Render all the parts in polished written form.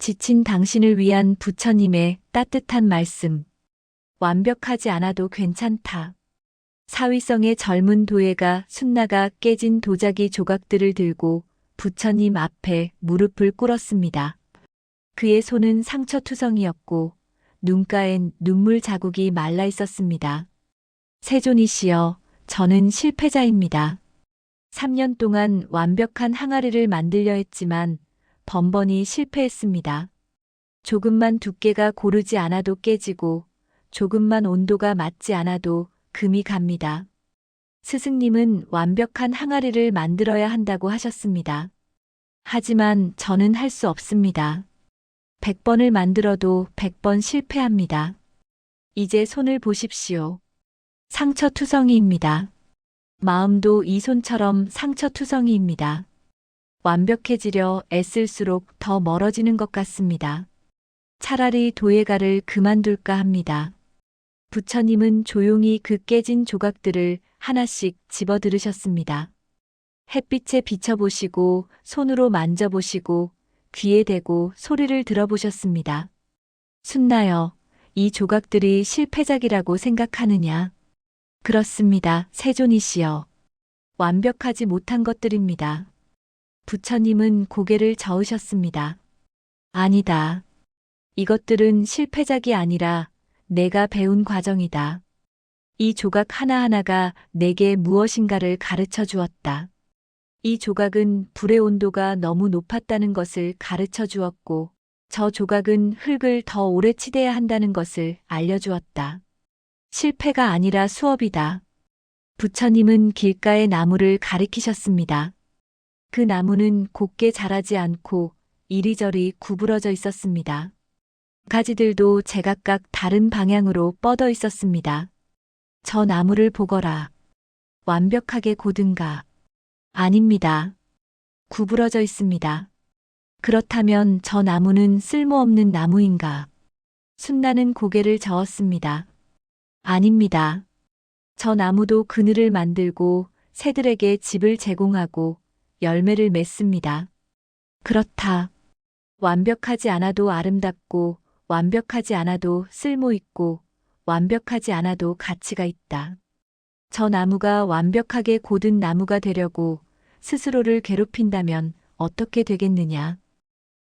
지친 당신을 위한 부처님의 따뜻한 말씀. 완벽하지 않아도 괜찮다. 사위성의 젊은 도예가 순나가 깨진 도자기 조각들을 들고 부처님 앞에 무릎을 꿇었습니다. 그의 손은 상처투성이었고 눈가엔 눈물 자국이 말라 있었습니다. 세존이시여, 저는 실패자입니다. 3년 동안 완벽한 항아리를 만들려 했지만 번번이 실패했습니다. 조금만 두께가 고르지 않아도 깨지고 조금만 온도가 맞지 않아도 금이 갑니다. 스승님은 완벽한 항아리를 만들어야 한다고 하셨습니다. 하지만 저는 할 수 없습니다. 100번을 만들어도 100번 실패합니다. 이제 손을 보십시오. 상처투성이입니다. 마음도 이 손처럼 상처투성이입니다. 완벽해지려 애쓸수록 더 멀어지는 것 같습니다. 차라리 도예가를 그만둘까 합니다. 부처님은 조용히 그 깨진 조각들을 하나씩 집어 들으셨습니다. 햇빛에 비춰보시고 손으로 만져보시고 귀에 대고 소리를 들어보셨습니다. 순나여, 이 조각들이 실패작이라고 생각하느냐? 그렇습니다, 세존이시여. 완벽하지 못한 것들입니다. 부처님은 고개를 저으셨습니다. 아니다. 이것들은 실패작이 아니라 내가 배운 과정이다. 이 조각 하나하나가 내게 무엇인가를 가르쳐 주었다. 이 조각은 불의 온도가 너무 높았다는 것을 가르쳐 주었고, 저 조각은 흙을 더 오래 치대야 한다는 것을 알려주었다. 실패가 아니라 수업이다. 부처님은 길가의 나무를 가리키셨습니다. 그 나무는 곱게 자라지 않고 이리저리 구부러져 있었습니다. 가지들도 제각각 다른 방향으로 뻗어 있었습니다. 저 나무를 보거라. 완벽하게 고든가? 아닙니다. 구부러져 있습니다. 그렇다면 저 나무는 쓸모없는 나무인가? 순나는 고개를 저었습니다. 아닙니다. 저 나무도 그늘을 만들고 새들에게 집을 제공하고 열매를 맺습니다. 그렇다. 완벽하지 않아도 아름답고 완벽하지 않아도 쓸모있고 완벽하지 않아도 가치가 있다. 저 나무가 완벽하게 고든 나무가 되려고 스스로를 괴롭힌다면 어떻게 되겠느냐.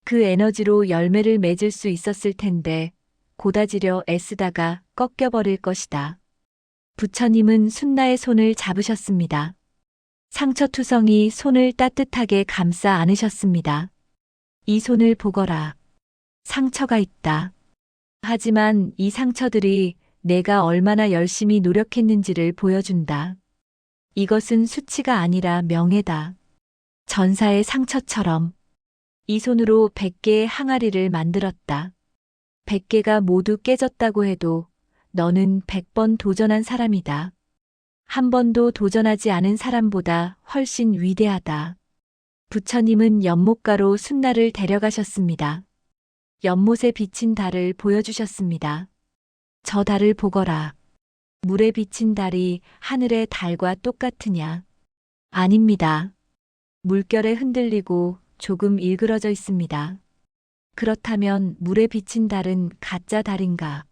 그 에너지로 열매를 맺을 수 있었을 텐데 고다지려 애쓰다가 꺾여버릴 것이다. 부처님은 순나의 손을 잡으셨습니다. 상처투성이 손을 따뜻하게 감싸 안으셨습니다. 이 손을 보거라. 상처가 있다. 하지만 이 상처들이 내가 얼마나 열심히 노력했는지를 보여준다. 이것은 수치가 아니라 명예다. 전사의 상처처럼 이 손으로 100개의 항아리를 만들었다. 100개가 모두 깨졌다고 해도 너는 100번 도전한 사람이다. 한 번도 도전하지 않은 사람보다 훨씬 위대하다. 부처님은 연못가로 순나를 데려가셨습니다. 연못에 비친 달을 보여주셨습니다. 저 달을 보거라. 물에 비친 달이 하늘의 달과 똑같으냐? 아닙니다. 물결에 흔들리고 조금 일그러져 있습니다. 그렇다면 물에 비친 달은 가짜 달인가?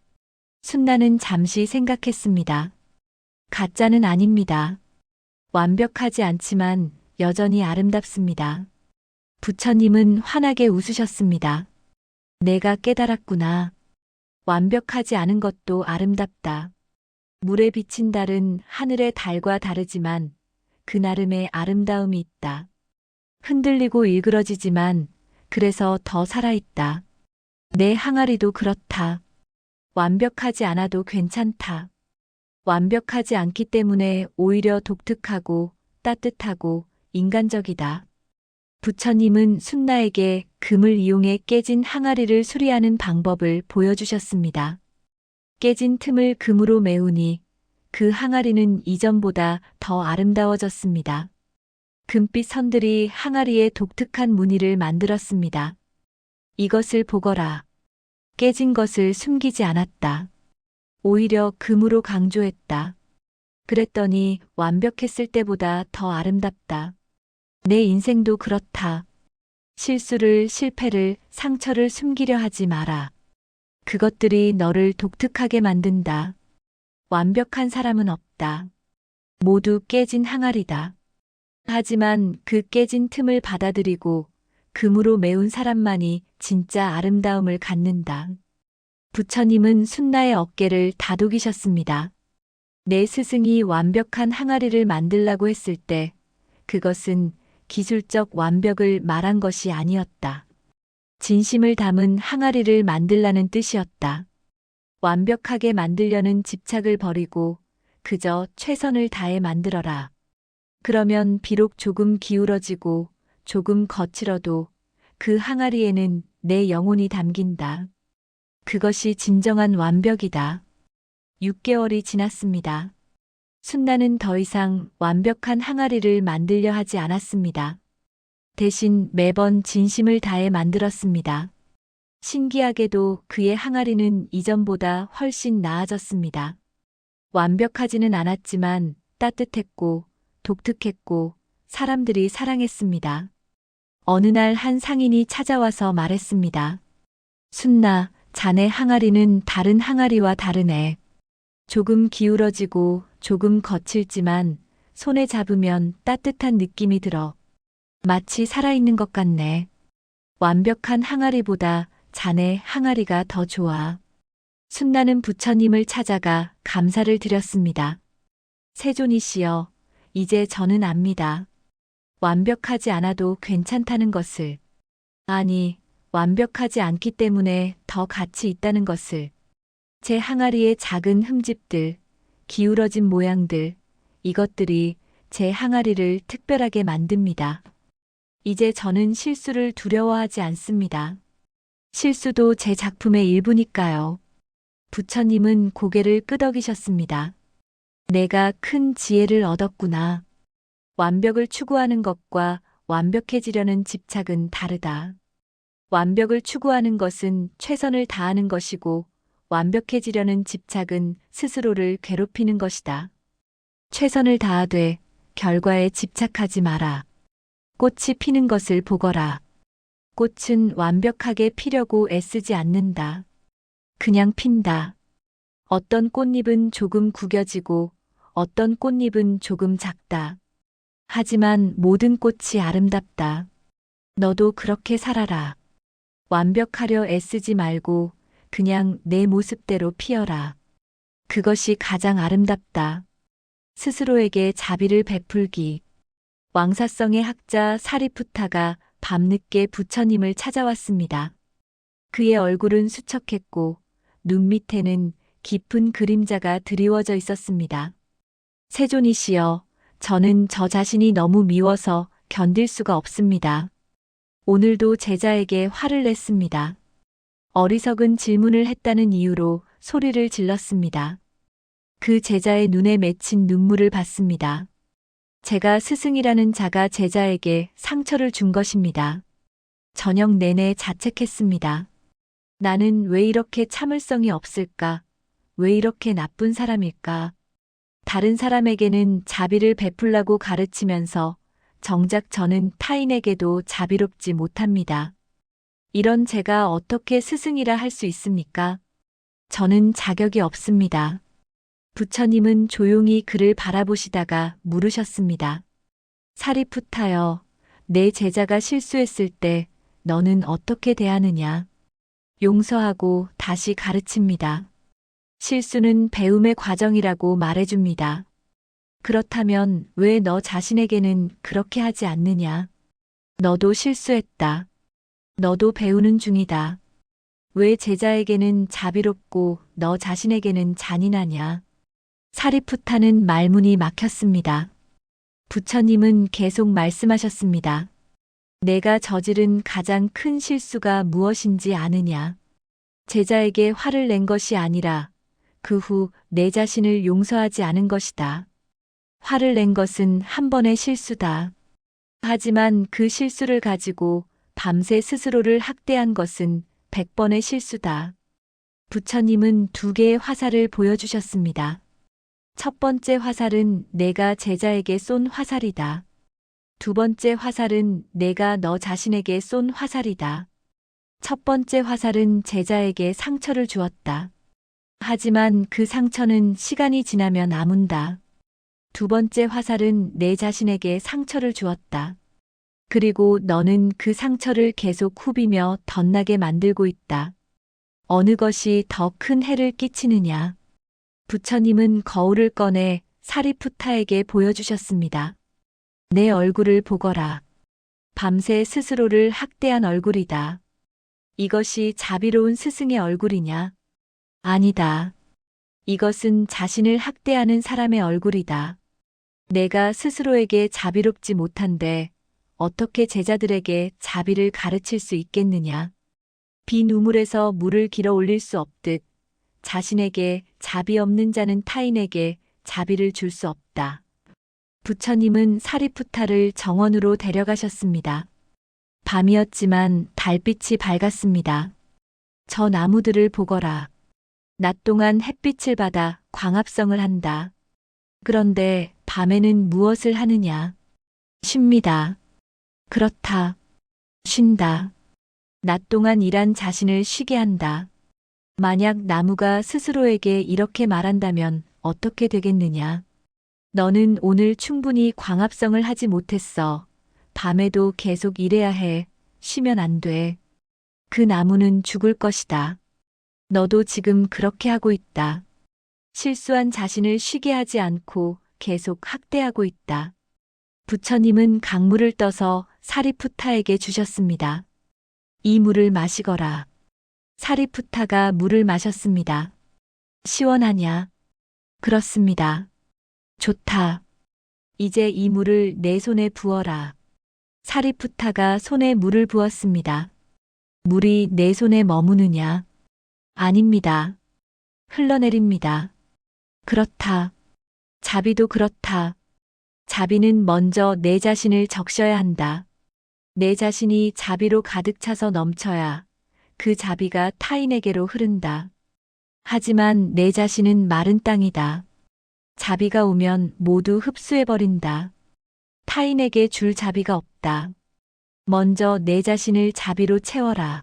순나는 잠시 생각했습니다. 가짜는 아닙니다. 완벽하지 않지만 여전히 아름답습니다. 부처님은 환하게 웃으셨습니다. 내가 깨달았구나. 완벽하지 않은 것도 아름답다. 물에 비친 달은 하늘의 달과 다르지만 그 나름의 아름다움이 있다. 흔들리고 일그러지지만 그래서 더 살아있다. 내 항아리도 그렇다. 완벽하지 않아도 괜찮다. 완벽하지 않기 때문에 오히려 독특하고 따뜻하고 인간적이다. 부처님은 순나에게 금을 이용해 깨진 항아리를 수리하는 방법을 보여주셨습니다. 깨진 틈을 금으로 메우니 그 항아리는 이전보다 더 아름다워졌습니다. 금빛 선들이 항아리에 독특한 무늬를 만들었습니다. 이것을 보거라. 깨진 것을 숨기지 않았다. 오히려 금으로 강조했다. 그랬더니 완벽했을 때보다 더 아름답다. 내 인생도 그렇다. 실수를, 실패를, 상처를 숨기려 하지 마라. 그것들이 너를 독특하게 만든다. 완벽한 사람은 없다. 모두 깨진 항아리다. 하지만 그 깨진 틈을 받아들이고 금으로 메운 사람만이 진짜 아름다움을 갖는다. 부처님은 순나의 어깨를 다독이셨습니다. 내 스승이 완벽한 항아리를 만들라고 했을 때 그것은 기술적 완벽을 말한 것이 아니었다. 진심을 담은 항아리를 만들라는 뜻이었다. 완벽하게 만들려는 집착을 버리고 그저 최선을 다해 만들어라. 그러면 비록 조금 기울어지고 조금 거칠어도 그 항아리에는 내 영혼이 담긴다. 그것이 진정한 완벽이다. 6개월이 지났습니다. 순나는 더 이상 완벽한 항아리를 만들려 하지 않았습니다. 대신 매번 진심을 다해 만들었습니다. 신기하게도 그의 항아리는 이전보다 훨씬 나아졌습니다. 완벽하지는 않았지만 따뜻했고 독특했고 사람들이 사랑했습니다. 어느 날 한 상인이 찾아와서 말했습니다. 순나, 자네 항아리는 다른 항아리와 다르네. 조금 기울어지고 조금 거칠지만 손에 잡으면 따뜻한 느낌이 들어. 마치 살아있는 것 같네. 완벽한 항아리보다 자네 항아리가 더 좋아. 순나는 부처님을 찾아가 감사를 드렸습니다. 세존이시여, 이제 저는 압니다. 완벽하지 않아도 괜찮다는 것을. 아니, 완벽하지 않기 때문에 더 가치 있다는 것을. 제 항아리의 작은 흠집들, 기울어진 모양들, 이것들이 제 항아리를 특별하게 만듭니다. 이제 저는 실수를 두려워하지 않습니다. 실수도 제 작품의 일부니까요. 부처님은 고개를 끄덕이셨습니다. 내가 큰 지혜를 얻었구나. 완벽을 추구하는 것과 완벽해지려는 집착은 다르다. 완벽을 추구하는 것은 최선을 다하는 것이고 완벽해지려는 집착은 스스로를 괴롭히는 것이다. 최선을 다하되 결과에 집착하지 마라. 꽃이 피는 것을 보거라. 꽃은 완벽하게 피려고 애쓰지 않는다. 그냥 핀다. 어떤 꽃잎은 조금 구겨지고 어떤 꽃잎은 조금 작다. 하지만 모든 꽃이 아름답다. 너도 그렇게 살아라. 완벽하려 애쓰지 말고 그냥 내 모습대로 피어라. 그것이 가장 아름답다. 스스로에게 자비를 베풀기. 왕사성의 학자 사리푸타가 밤늦게 부처님을 찾아왔습니다. 그의 얼굴은 수척했고 눈 밑에는 깊은 그림자가 드리워져 있었습니다. 세존이시여, 저는 저 자신이 너무 미워서 견딜 수가 없습니다. 오늘도 제자에게 화를 냈습니다. 어리석은 질문을 했다는 이유로 소리를 질렀습니다. 그 제자의 눈에 맺힌 눈물을 봤습니다. 제가 스승이라는 자가 제자에게 상처를 준 것입니다. 저녁 내내 자책했습니다. 나는 왜 이렇게 참을성이 없을까? 왜 이렇게 나쁜 사람일까? 다른 사람에게는 자비를 베풀라고 가르치면서 정작 저는 타인에게도 자비롭지 못합니다. 이런 제가 어떻게 스승이라 할 수 있습니까? 저는 자격이 없습니다. 부처님은 조용히 그를 바라보시다가 물으셨습니다. 사리푸타여, 내 제자가 실수했을 때 너는 어떻게 대하느냐? 용서하고 다시 가르칩니다. 실수는 배움의 과정이라고 말해줍니다. 그렇다면 왜 너 자신에게는 그렇게 하지 않느냐? 너도 실수했다. 너도 배우는 중이다. 왜 제자에게는 자비롭고 너 자신에게는 잔인하냐? 사리푸타는 말문이 막혔습니다. 부처님은 계속 말씀하셨습니다. 내가 저지른 가장 큰 실수가 무엇인지 아느냐? 제자에게 화를 낸 것이 아니라 그 후 내 자신을 용서하지 않은 것이다. 화를 낸 것은 한 번의 실수다. 하지만 그 실수를 가지고 밤새 스스로를 학대한 것은 100번의 실수다. 부처님은 2개의 화살을 보여주셨습니다. 첫 번째 화살은 내가 제자에게 쏜 화살이다. 두 번째 화살은 내가 너 자신에게 쏜 화살이다. 첫 번째 화살은 제자에게 상처를 주었다. 하지만 그 상처는 시간이 지나면 아문다. 두 번째 화살은 내 자신에게 상처를 주었다. 그리고 너는 그 상처를 계속 후비며 덧나게 만들고 있다. 어느 것이 더 큰 해를 끼치느냐? 부처님은 거울을 꺼내 사리푸타에게 보여주셨습니다. 내 얼굴을 보거라. 밤새 스스로를 학대한 얼굴이다. 이것이 자비로운 스승의 얼굴이냐? 아니다. 이것은 자신을 학대하는 사람의 얼굴이다. 내가 스스로에게 자비롭지 못한데 어떻게 제자들에게 자비를 가르칠 수 있겠느냐? 빈 우물에서 물을 길어 올릴 수 없듯 자신에게 자비 없는 자는 타인에게 자비를 줄 수 없다. 부처님은 사리푸타를 정원으로 데려가셨습니다. 밤이었지만 달빛이 밝았습니다. 저 나무들을 보거라. 낮 동안 햇빛을 받아 광합성을 한다. 그런데 밤에는 무엇을 하느냐? 쉽니다. 그렇다. 쉰다. 낮 동안 일한 자신을 쉬게 한다. 만약 나무가 스스로에게 이렇게 말한다면 어떻게 되겠느냐? 너는 오늘 충분히 광합성을 하지 못했어. 밤에도 계속 일해야 해. 쉬면 안 돼. 그 나무는 죽을 것이다. 너도 지금 그렇게 하고 있다. 실수한 자신을 쉬게 하지 않고 계속 학대하고 있다. 부처님은 강물을 떠서 사리푸타에게 주셨습니다. 이 물을 마시거라. 사리푸타가 물을 마셨습니다. 시원하냐? 그렇습니다. 좋다. 이제 이 물을 내 손에 부어라. 사리푸타가 손에 물을 부었습니다. 물이 내 손에 머무느냐? 아닙니다. 흘러내립니다. 그렇다. 자비도 그렇다. 자비는 먼저 내 자신을 적셔야 한다. 내 자신이 자비로 가득 차서 넘쳐야 그 자비가 타인에게로 흐른다. 하지만 내 자신은 마른 땅이다. 자비가 오면 모두 흡수해버린다. 타인에게 줄 자비가 없다. 먼저 내 자신을 자비로 채워라.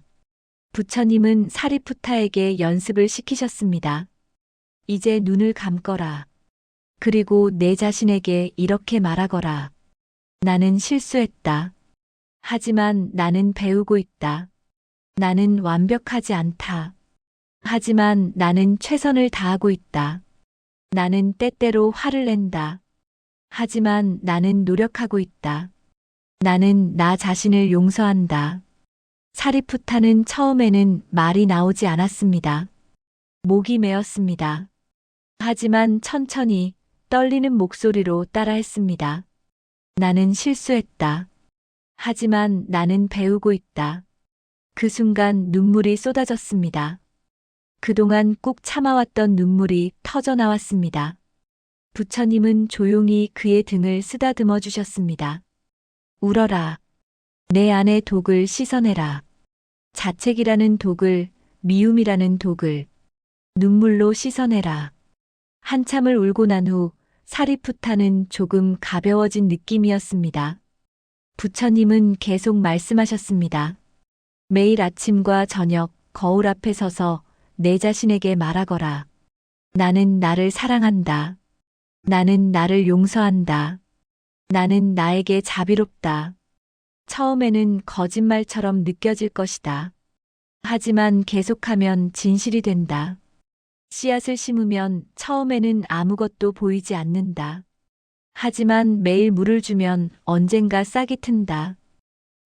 부처님은 사리푸타에게 연습을 시키셨습니다. 이제 눈을 감거라. 그리고 내 자신에게 이렇게 말하거라. 나는 실수했다. 하지만 나는 배우고 있다. 나는 완벽하지 않다. 하지만 나는 최선을 다하고 있다. 나는 때때로 화를 낸다. 하지만 나는 노력하고 있다. 나는 나 자신을 용서한다. 사리푸타는 처음에는 말이 나오지 않았습니다. 목이 메었습니다. 하지만 천천히 떨리는 목소리로 따라했습니다. 나는 실수했다. 하지만 나는 배우고 있다. 그 순간 눈물이 쏟아졌습니다. 그동안 꾹 참아왔던 눈물이 터져 나왔습니다. 부처님은 조용히 그의 등을 쓰다듬어 주셨습니다. 울어라. 내 안의 독을 씻어내라. 자책이라는 독을, 미움이라는 독을 눈물로 씻어내라. 한참을 울고 난 후 사리푸타는 조금 가벼워진 느낌이었습니다. 부처님은 계속 말씀하셨습니다. 매일 아침과 저녁 거울 앞에 서서 내 자신에게 말하거라. 나는 나를 사랑한다. 나는 나를 용서한다. 나는 나에게 자비롭다. 처음에는 거짓말처럼 느껴질 것이다. 하지만 계속하면 진실이 된다. 씨앗을 심으면 처음에는 아무것도 보이지 않는다. 하지만 매일 물을 주면 언젠가 싹이 튼다.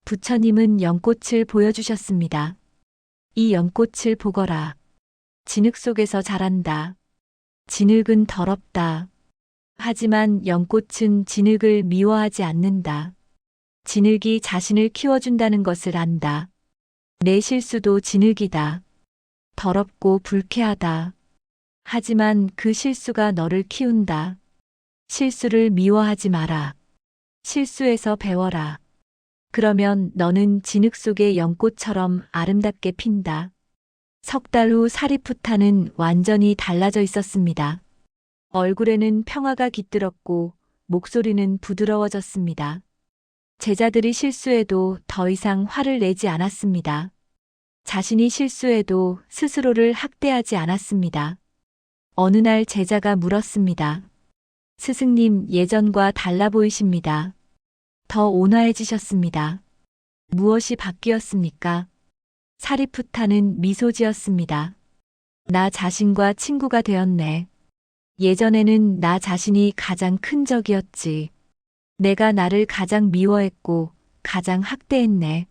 부처님은 연꽃을 보여주셨습니다. 이 연꽃을 보거라. 진흙 속에서 자란다. 진흙은 더럽다. 하지만 연꽃은 진흙을 미워하지 않는다. 진흙이 자신을 키워준다는 것을 안다. 내 실수도 진흙이다. 더럽고 불쾌하다. 하지만 그 실수가 너를 키운다. 실수를 미워하지 마라. 실수에서 배워라. 그러면 너는 진흙 속의 연꽃처럼 아름답게 핀다. 석 달 후 사리푸타는 완전히 달라져 있었습니다. 얼굴에는 평화가 깃들었고 목소리는 부드러워졌습니다. 제자들이 실수해도 더 이상 화를 내지 않았습니다. 자신이 실수해도 스스로를 학대하지 않았습니다. 어느 날 제자가 물었습니다. 스승님, 예전과 달라 보이십니다. 더 온화해지셨습니다. 무엇이 바뀌었습니까? 사리푸타는 미소 지었습니다. 나 자신과 친구가 되었네. 예전에는 나 자신이 가장 큰 적이었지. 내가 나를 가장 미워했고 가장 학대했네.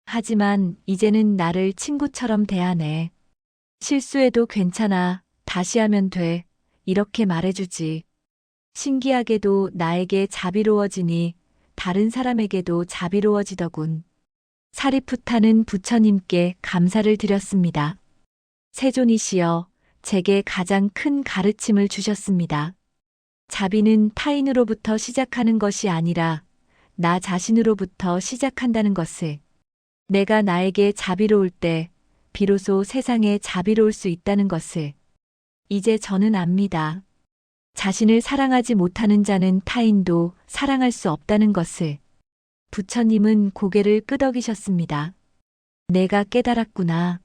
하지만 이제는 나를 친구처럼 대하네. 실수해도 괜찮아. 다시 하면 돼. 이렇게 말해주지. 신기하게도 나에게 자비로워지니 다른 사람에게도 자비로워지더군. 사리푸타는 부처님께 감사를 드렸습니다. 세존이시여, 제게 가장 큰 가르침을 주셨습니다. 자비는 타인으로부터 시작하는 것이 아니라 나 자신으로부터 시작한다는 것을. 내가 나에게 자비로울 때 비로소 세상에 자비로울 수 있다는 것을. 이제 저는 압니다. 자신을 사랑하지 못하는 자는 타인도 사랑할 수 없다는 것을. 부처님은 고개를 끄덕이셨습니다. 내가 깨달았구나.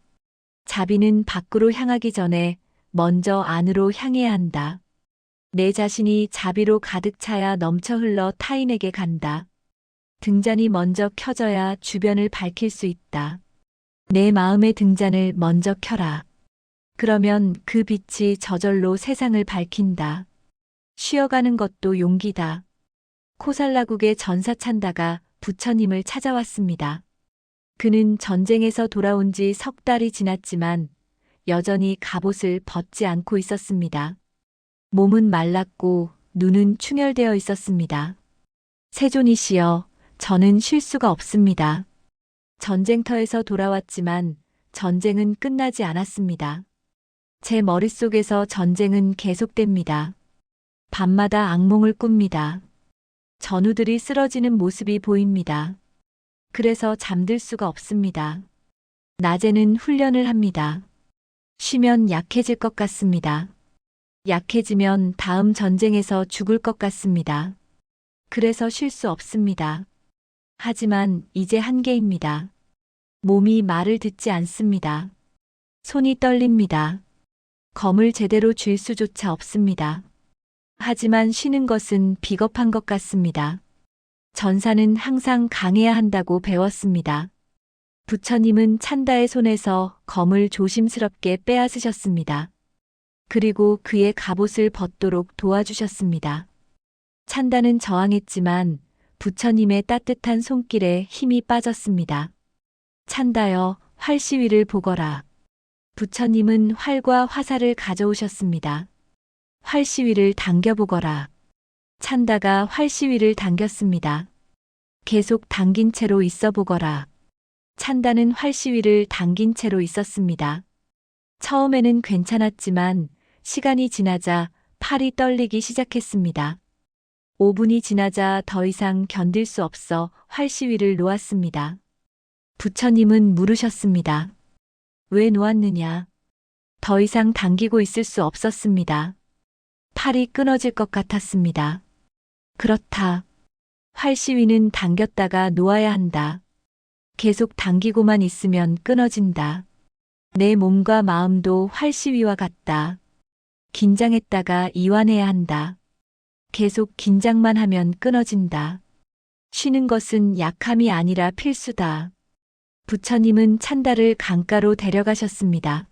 자비는 밖으로 향하기 전에 먼저 안으로 향해야 한다. 내 자신이 자비로 가득 차야 넘쳐 흘러 타인에게 간다. 등잔이 먼저 켜져야 주변을 밝힐 수 있다. 내 마음의 등잔을 먼저 켜라. 그러면 그 빛이 저절로 세상을 밝힌다. 쉬어가는 것도 용기다. 코살라국의 전사 찬다가 부처님을 찾아왔습니다. 그는 전쟁에서 돌아온 지 석 달이 지났지만 여전히 갑옷을 벗지 않고 있었습니다. 몸은 말랐고 눈은 충혈되어 있었습니다. 세존이시여, 저는 쉴 수가 없습니다. 전쟁터에서 돌아왔지만 전쟁은 끝나지 않았습니다. 제 머릿속에서 전쟁은 계속됩니다. 밤마다 악몽을 꿉니다. 전우들이 쓰러지는 모습이 보입니다. 그래서 잠들 수가 없습니다. 낮에는 훈련을 합니다. 쉬면 약해질 것 같습니다. 약해지면 다음 전쟁에서 죽을 것 같습니다. 그래서 쉴 수 없습니다. 하지만 이제 한계입니다. 몸이 말을 듣지 않습니다. 손이 떨립니다. 검을 제대로 쥘 수조차 없습니다. 하지만 쉬는 것은 비겁한 것 같습니다. 전사는 항상 강해야 한다고 배웠습니다. 부처님은 찬다의 손에서 검을 조심스럽게 빼앗으셨습니다. 그리고 그의 갑옷을 벗도록 도와주셨습니다. 찬다는 저항했지만 부처님의 따뜻한 손길에 힘이 빠졌습니다. 찬다여, 활시위를 보거라. 부처님은 활과 화살을 가져오셨습니다. 활시위를 당겨보거라. 찬다가 활시위를 당겼습니다. 계속 당긴 채로 있어 보거라. 찬다는 활시위를 당긴 채로 있었습니다. 처음에는 괜찮았지만 시간이 지나자 팔이 떨리기 시작했습니다. 5분이 지나자 더 이상 견딜 수 없어 활시위를 놓았습니다. 부처님은 물으셨습니다. 왜 놓았느냐? 더 이상 당기고 있을 수 없었습니다. 팔이 끊어질 것 같았습니다. 그렇다. 활시위는 당겼다가 놓아야 한다. 계속 당기고만 있으면 끊어진다. 내 몸과 마음도 활시위와 같다. 긴장했다가 이완해야 한다. 계속 긴장만 하면 끊어진다. 쉬는 것은 약함이 아니라 필수다. 부처님은 찬다를 강가로 데려가셨습니다.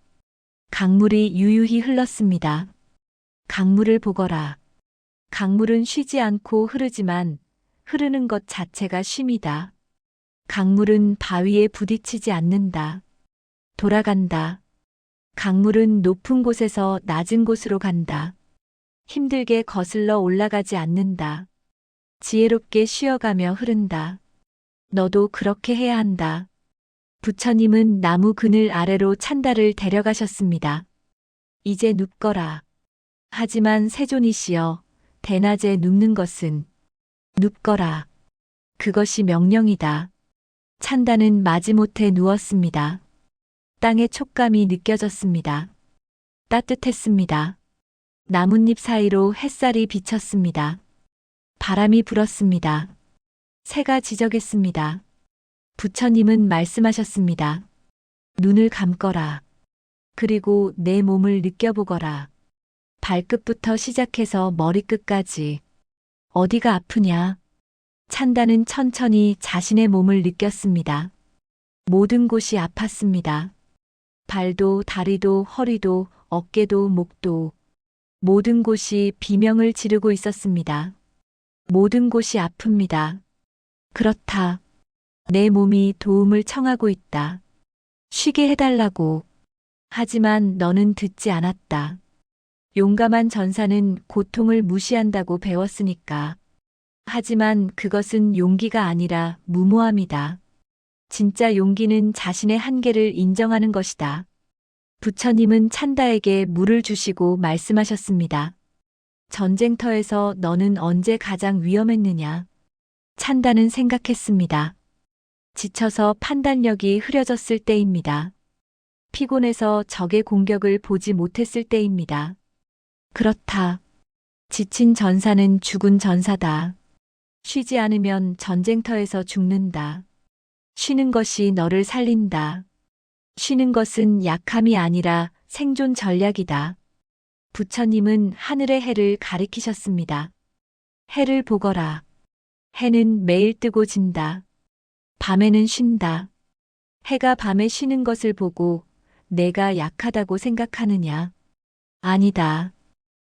강물이 유유히 흘렀습니다. 강물을 보거라. 강물은 쉬지 않고 흐르지만 흐르는 것 자체가 쉼이다. 강물은 바위에 부딪히지 않는다. 돌아간다. 강물은 높은 곳에서 낮은 곳으로 간다. 힘들게 거슬러 올라가지 않는다. 지혜롭게 쉬어가며 흐른다. 너도 그렇게 해야 한다. 부처님은 나무 그늘 아래로 찬다를 데려가셨습니다. 이제 눕거라. 하지만 세존이시여, 대낮에 눕는 것은 눕거라. 그것이 명령이다. 찬다는 마지못해 누웠습니다. 땅의 촉감이 느껴졌습니다. 따뜻했습니다. 나뭇잎 사이로 햇살이 비쳤습니다. 바람이 불었습니다. 새가 지저겠습니다. 부처님은 말씀하셨습니다. 눈을 감거라. 그리고 내 몸을 느껴보거라. 발끝부터 시작해서 머리끝까지. 어디가 아프냐? 찬다는 천천히 자신의 몸을 느꼈습니다. 모든 곳이 아팠습니다. 발도 다리도 허리도 어깨도 목도 모든 곳이 비명을 지르고 있었습니다. 모든 곳이 아픕니다. 그렇다. 내 몸이 도움을 청하고 있다. 쉬게 해달라고. 하지만 너는 듣지 않았다. 용감한 전사는 고통을 무시한다고 배웠으니까. 하지만 그것은 용기가 아니라 무모함이다. 진짜 용기는 자신의 한계를 인정하는 것이다. 부처님은 찬다에게 물을 주시고 말씀하셨습니다. 전쟁터에서 너는 언제 가장 위험했느냐? 찬다는 생각했습니다. 지쳐서 판단력이 흐려졌을 때입니다. 피곤해서 적의 공격을 보지 못했을 때입니다. 그렇다. 지친 전사는 죽은 전사다. 쉬지 않으면 전쟁터에서 죽는다. 쉬는 것이 너를 살린다. 쉬는 것은 약함이 아니라 생존 전략이다. 부처님은 하늘의 해를 가리키셨습니다. 해를 보거라. 해는 매일 뜨고 진다. 밤에는 쉰다. 해가 밤에 쉬는 것을 보고 내가 약하다고 생각하느냐? 아니다.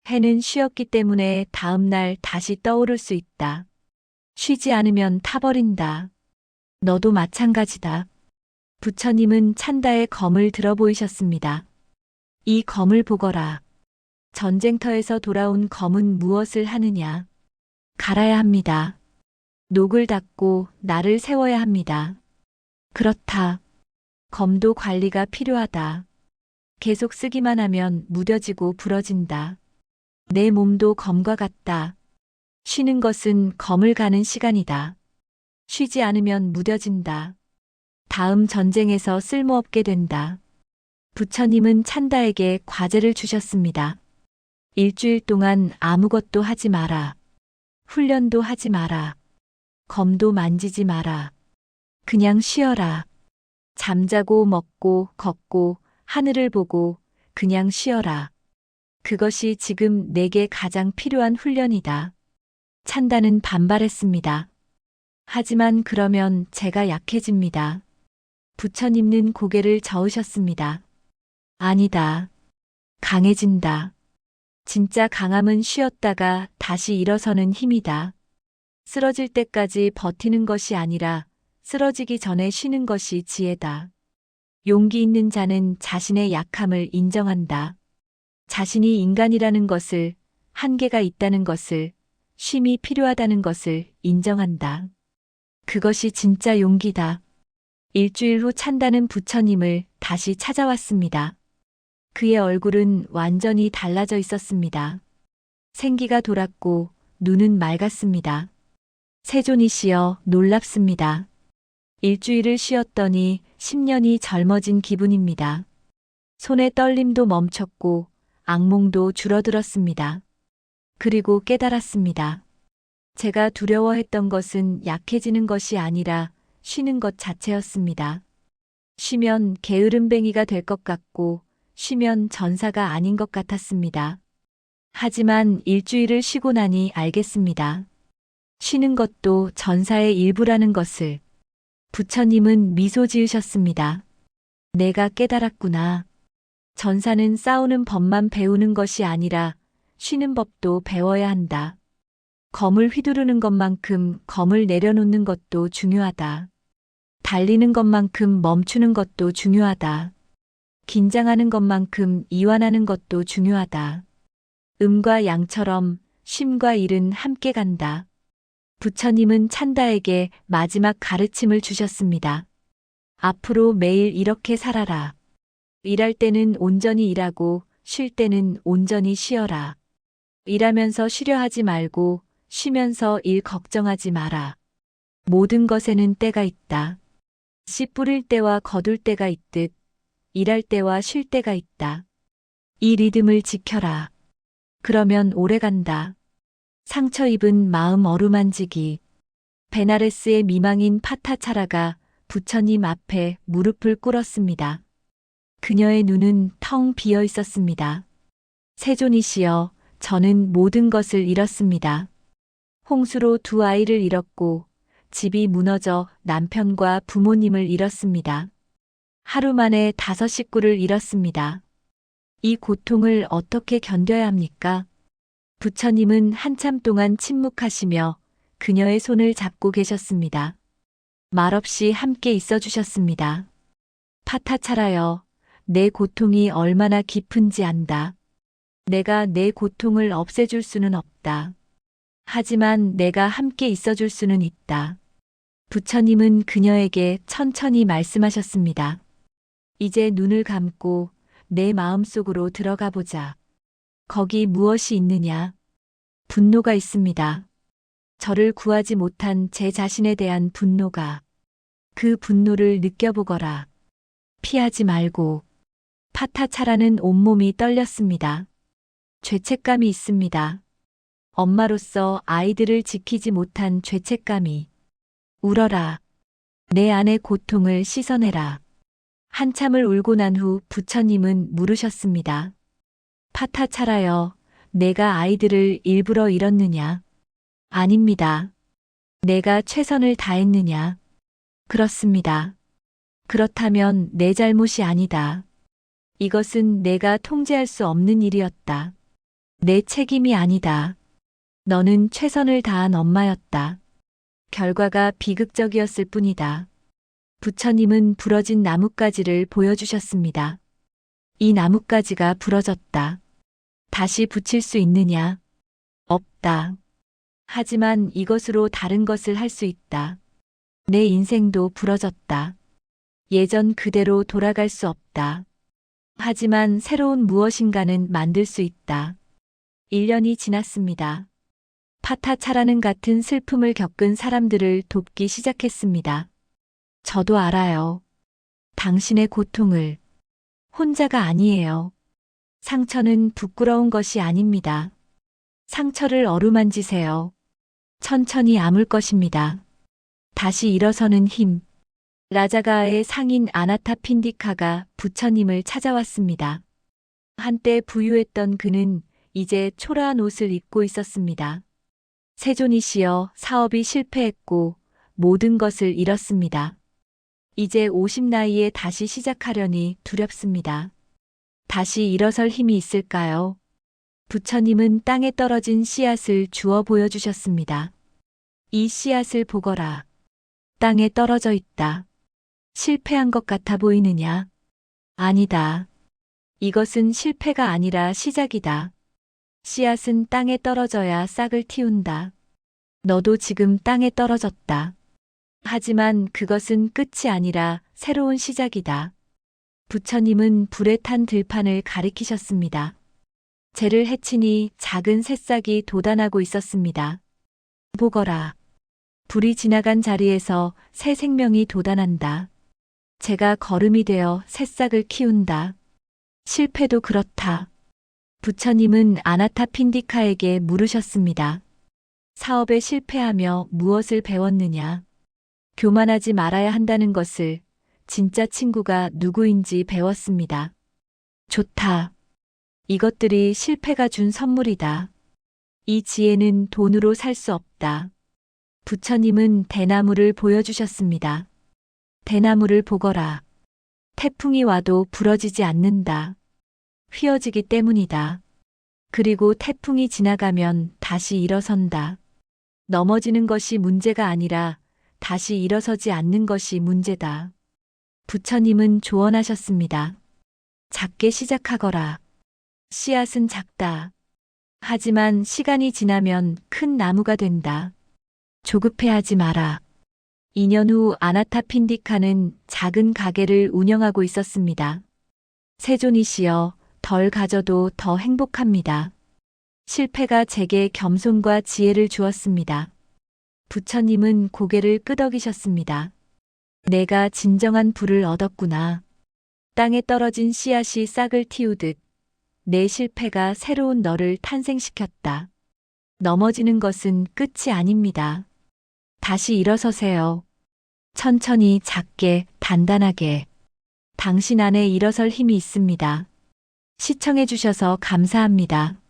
해는 쉬었기 때문에 다음 날 다시 떠오를 수 있다. 쉬지 않으면 타버린다. 너도 마찬가지다. 부처님은 찬다의 검을 들어 보이셨습니다. 이 검을 보거라. 전쟁터에서 돌아온 검은 무엇을 하느냐? 갈아야 합니다. 녹을 닦고 나를 세워야 합니다. 그렇다. 검도 관리가 필요하다. 계속 쓰기만 하면 무뎌지고 부러진다. 내 몸도 검과 같다. 쉬는 것은 검을 가는 시간이다. 쉬지 않으면 무뎌진다. 다음 전쟁에서 쓸모없게 된다. 부처님은 찬다에게 과제를 주셨습니다. 일주일 동안 아무것도 하지 마라. 훈련도 하지 마라. 검도 만지지 마라. 그냥 쉬어라. 잠자고 먹고 걷고 하늘을 보고 그냥 쉬어라. 그것이 지금 내게 가장 필요한 훈련이다. 찬다는 반발했습니다. 하지만 그러면 제가 약해집니다. 부처님은 고개를 저으셨습니다. 아니다. 강해진다. 진짜 강함은 쉬었다가 다시 일어서는 힘이다. 쓰러질 때까지 버티는 것이 아니라 쓰러지기 전에 쉬는 것이 지혜다. 용기 있는 자는 자신의 약함을 인정한다. 자신이 인간이라는 것을, 한계가 있다는 것을, 쉼이 필요하다는 것을 인정한다. 그것이 진짜 용기다. 일주일 후 찬다는 부처님을 다시 찾아왔습니다. 그의 얼굴은 완전히 달라져 있었습니다. 생기가 돌았고 눈은 맑았습니다. 세존이시여 놀랍습니다. 일주일을 쉬었더니 10년이 젊어진 기분입니다. 손의 떨림도 멈췄고 악몽도 줄어들었습니다. 그리고 깨달았습니다. 제가 두려워했던 것은 약해지는 것이 아니라 쉬는 것 자체였습니다. 쉬면 게으름뱅이가 될 것 같고 쉬면 전사가 아닌 것 같았습니다. 하지만 일주일을 쉬고 나니 알겠습니다. 쉬는 것도 전사의 일부라는 것을. 부처님은 미소 지으셨습니다. 내가 깨달았구나. 전사는 싸우는 법만 배우는 것이 아니라 쉬는 법도 배워야 한다. 검을 휘두르는 것만큼 검을 내려놓는 것도 중요하다. 달리는 것만큼 멈추는 것도 중요하다. 긴장하는 것만큼 이완하는 것도 중요하다. 음과 양처럼 쉼과 일은 함께 간다. 부처님은 찬다에게 마지막 가르침을 주셨습니다. 앞으로 매일 이렇게 살아라. 일할 때는 온전히 일하고 쉴 때는 온전히 쉬어라. 일하면서 쉬려 하지 말고 쉬면서 일 걱정하지 마라. 모든 것에는 때가 있다. 씨 뿌릴 때와 거둘 때가 있듯 일할 때와 쉴 때가 있다. 이 리듬을 지켜라. 그러면 오래 간다. 상처 입은 마음 어루만지기. 베나레스의 미망인 파타차라가 부처님 앞에 무릎을 꿇었습니다. 그녀의 눈은 텅 비어 있었습니다. 세존이시여, 저는 모든 것을 잃었습니다. 홍수로 두 아이를 잃었고 집이 무너져 남편과 부모님을 잃었습니다. 하루 만에 5식구를 잃었습니다. 이 고통을 어떻게 견뎌야 합니까? 부처님은 한참 동안 침묵하시며 그녀의 손을 잡고 계셨습니다. 말없이 함께 있어 주셨습니다. 파타차라여, 내 고통이 얼마나 깊은지 안다. 내가 내 고통을 없애줄 수는 없다. 하지만 내가 함께 있어줄 수는 있다. 부처님은 그녀에게 천천히 말씀하셨습니다. 이제 눈을 감고 내 마음속으로 들어가 보자. 거기 무엇이 있느냐? 분노가 있습니다. 저를 구하지 못한 제 자신에 대한 분노가. 그 분노를 느껴보거라. 피하지 말고. 파타차라는 온몸이 떨렸습니다. 죄책감이 있습니다. 엄마로서 아이들을 지키지 못한 죄책감이. 울어라. 내 안의 고통을 씻어내라. 한참을 울고 난 후 부처님은 물으셨습니다. 파타차라여, 내가 아이들을 일부러 잃었느냐? 아닙니다. 내가 최선을 다했느냐? 그렇습니다. 그렇다면 내 잘못이 아니다. 이것은 내가 통제할 수 없는 일이었다. 내 책임이 아니다. 너는 최선을 다한 엄마였다. 결과가 비극적이었을 뿐이다. 부처님은 부러진 나뭇가지를 보여주셨습니다. 이 나뭇가지가 부러졌다. 다시 붙일 수 있느냐? 없다. 하지만 이것으로 다른 것을 할 수 있다. 내 인생도 부러졌다. 예전 그대로 돌아갈 수 없다. 하지만 새로운 무엇인가는 만들 수 있다. 1년이 지났습니다. 파타차라는 같은 슬픔을 겪은 사람들을 돕기 시작했습니다. 저도 알아요. 당신의 고통을. 혼자가 아니에요. 상처는 부끄러운 것이 아닙니다. 상처를 어루만지세요. 천천히 아물 것입니다. 다시 일어서는 힘. 라자가의 상인 아나타핀디카가 부처님을 찾아왔습니다. 한때 부유했던 그는 이제 초라한 옷을 입고 있었습니다. 세존이시여, 사업이 실패했고 모든 것을 잃었습니다. 이제 50 나이에 다시 시작하려니 두렵습니다. 다시 일어설 힘이 있을까요? 부처님은 땅에 떨어진 씨앗을 주워 보여주셨습니다. 이 씨앗을 보거라. 땅에 떨어져 있다. 실패한 것 같아 보이느냐? 아니다. 이것은 실패가 아니라 시작이다. 씨앗은 땅에 떨어져야 싹을 틔운다. 너도 지금 땅에 떨어졌다. 하지만 그것은 끝이 아니라 새로운 시작이다. 부처님은 불에 탄 들판을 가리키셨습니다. 재를 해치니 작은 새싹이 돋아나고 있었습니다. 보거라. 불이 지나간 자리에서 새 생명이 돋아난다. 제가 거름이 되어 새싹을 키운다. 실패도 그렇다. 부처님은 아나타핀디카에게 물으셨습니다. 사업에 실패하며 무엇을 배웠느냐? 교만하지 말아야 한다는 것을, 진짜 친구가 누구인지 배웠습니다. 좋다. 이것들이 실패가 준 선물이다. 이 지혜는 돈으로 살 수 없다. 부처님은 대나무를 보여주셨습니다. 대나무를 보거라. 태풍이 와도 부러지지 않는다. 휘어지기 때문이다. 그리고 태풍이 지나가면 다시 일어선다. 넘어지는 것이 문제가 아니라 다시 일어서지 않는 것이 문제다. 부처님은 조언하셨습니다. 작게 시작하거라. 씨앗은 작다. 하지만 시간이 지나면 큰 나무가 된다. 조급해하지 마라. 2년 후 아나타핀디카는 작은 가게를 운영하고 있었습니다. 세존이시여, 덜 가져도 더 행복합니다. 실패가 제게 겸손과 지혜를 주었습니다. 부처님은 고개를 끄덕이셨습니다. 내가 진정한 부를 얻었구나. 땅에 떨어진 씨앗이 싹을 틔우듯 내 실패가 새로운 너를 탄생시켰다. 넘어지는 것은 끝이 아닙니다. 다시 일어서세요. 천천히, 작게, 단단하게. 당신 안에 일어설 힘이 있습니다. 시청해주셔서 감사합니다.